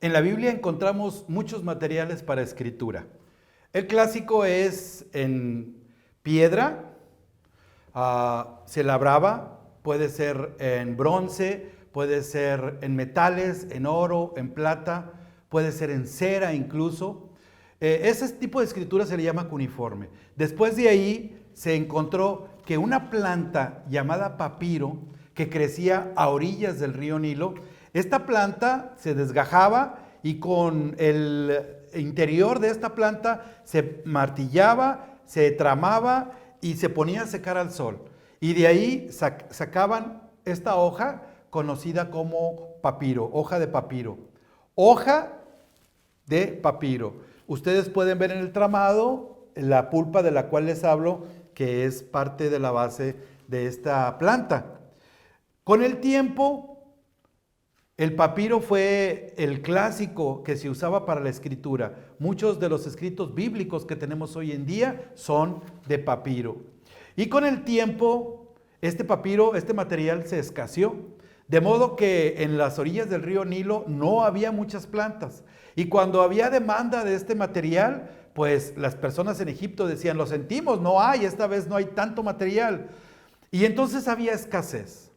En la Biblia encontramos muchos materiales para escritura. El clásico es en piedra, se labraba, puede ser en bronce, puede ser en metales, en oro, en plata, puede ser en cera incluso. Ese tipo de escritura se le llama cuneiforme. Después de ahí se encontró que una planta llamada papiro, que crecía a orillas del río Nilo, esta planta se desgajaba y con el interior de esta planta se martillaba, se tramaba y se ponía a secar al sol. Y de ahí sacaban esta hoja conocida como papiro, hoja de papiro. Hoja de papiro. Ustedes pueden ver en el tramado la pulpa de la cual les hablo, que es parte de la base de esta planta. Con el tiempo, el papiro fue el clásico que se usaba para la escritura. Muchos de los escritos bíblicos que tenemos hoy en día son de papiro. Y con el tiempo, este papiro, este material se escaseó. De modo que en las orillas del río Nilo no había muchas plantas. Y cuando había demanda de este material, pues las personas en Egipto decían, lo sentimos, no hay, esta vez no hay tanto material. Y entonces había escasez.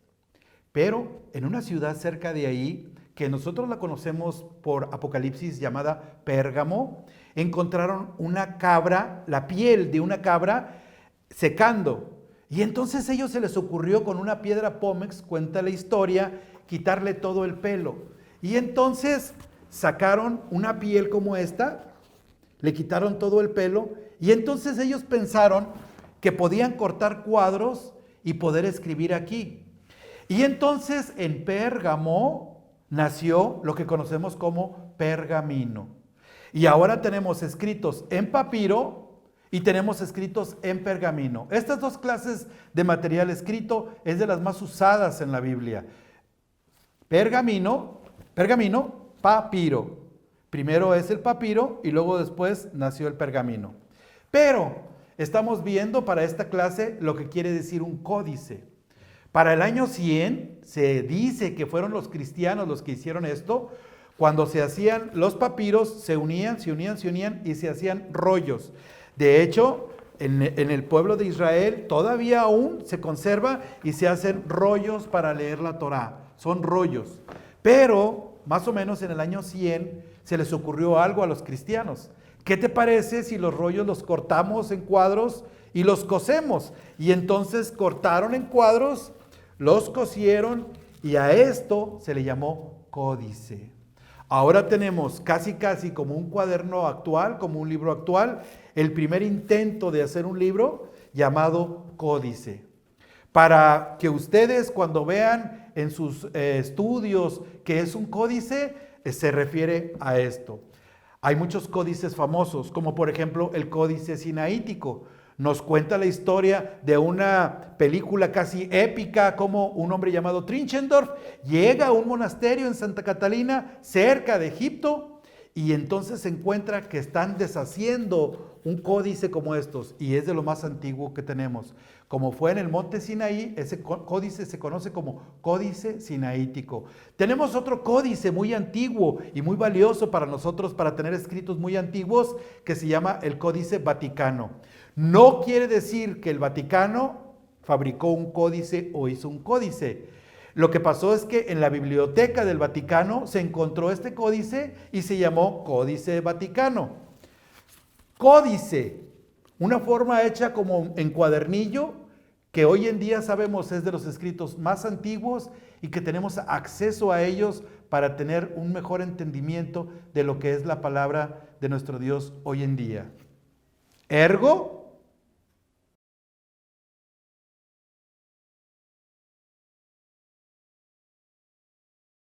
Pero en una ciudad cerca de ahí, que nosotros la conocemos por Apocalipsis llamada Pérgamo, encontraron una cabra, la piel de una cabra secando. Y entonces a ellos se les ocurrió con una piedra pómex, cuenta la historia, quitarle todo el pelo. Y entonces sacaron una piel como esta, le quitaron todo el pelo, y entonces ellos pensaron que podían cortar cuadros y poder escribir aquí. Y entonces en Pérgamo nació lo que conocemos como pergamino. Y ahora tenemos escritos en papiro y tenemos escritos en pergamino. Estas dos clases de material escrito es de las más usadas en la Biblia. Pergamino, papiro. Primero es el papiro y luego después nació el pergamino. Pero estamos viendo para esta clase lo que quiere decir un códice. Para el año 100 se dice que fueron los cristianos los que hicieron esto. Cuando se hacían los papiros, se unían y se hacían rollos. De hecho, en el pueblo de Israel todavía aún se conserva y se hacen rollos para leer la Torá. Son rollos. Pero más o menos en el año 100 se les ocurrió algo a los cristianos. ¿Qué te parece si los rollos los cortamos en cuadros y los cosemos? Y entonces cortaron en cuadros, los cosieron y a esto se le llamó códice. Ahora tenemos casi como un cuaderno actual, como un libro actual, el primer intento de hacer un libro llamado códice. Para que ustedes cuando vean en sus estudios que es un códice, se refiere a esto. Hay muchos códices famosos, como por ejemplo el Códice Sinaítico. Nos cuenta la historia de una película casi épica, como un hombre llamado Tinchendorf llega a un monasterio en Santa Catalina, cerca de Egipto, y entonces se encuentra que están deshaciendo un códice como estos, y es de lo más antiguo que tenemos. Como fue en el monte Sinaí, ese códice se conoce como Códice Sinaítico. Tenemos otro códice muy antiguo y muy valioso para nosotros, para tener escritos muy antiguos, que se llama el Códice Vaticano. No quiere decir que el Vaticano fabricó un códice o hizo un códice. Lo que pasó es que en la biblioteca del Vaticano se encontró este códice y se llamó Códice Vaticano. Códice, una forma hecha como en cuadernillo, que hoy en día sabemos es de los escritos más antiguos y que tenemos acceso a ellos para tener un mejor entendimiento de lo que es la palabra de nuestro Dios hoy en día. Ergo,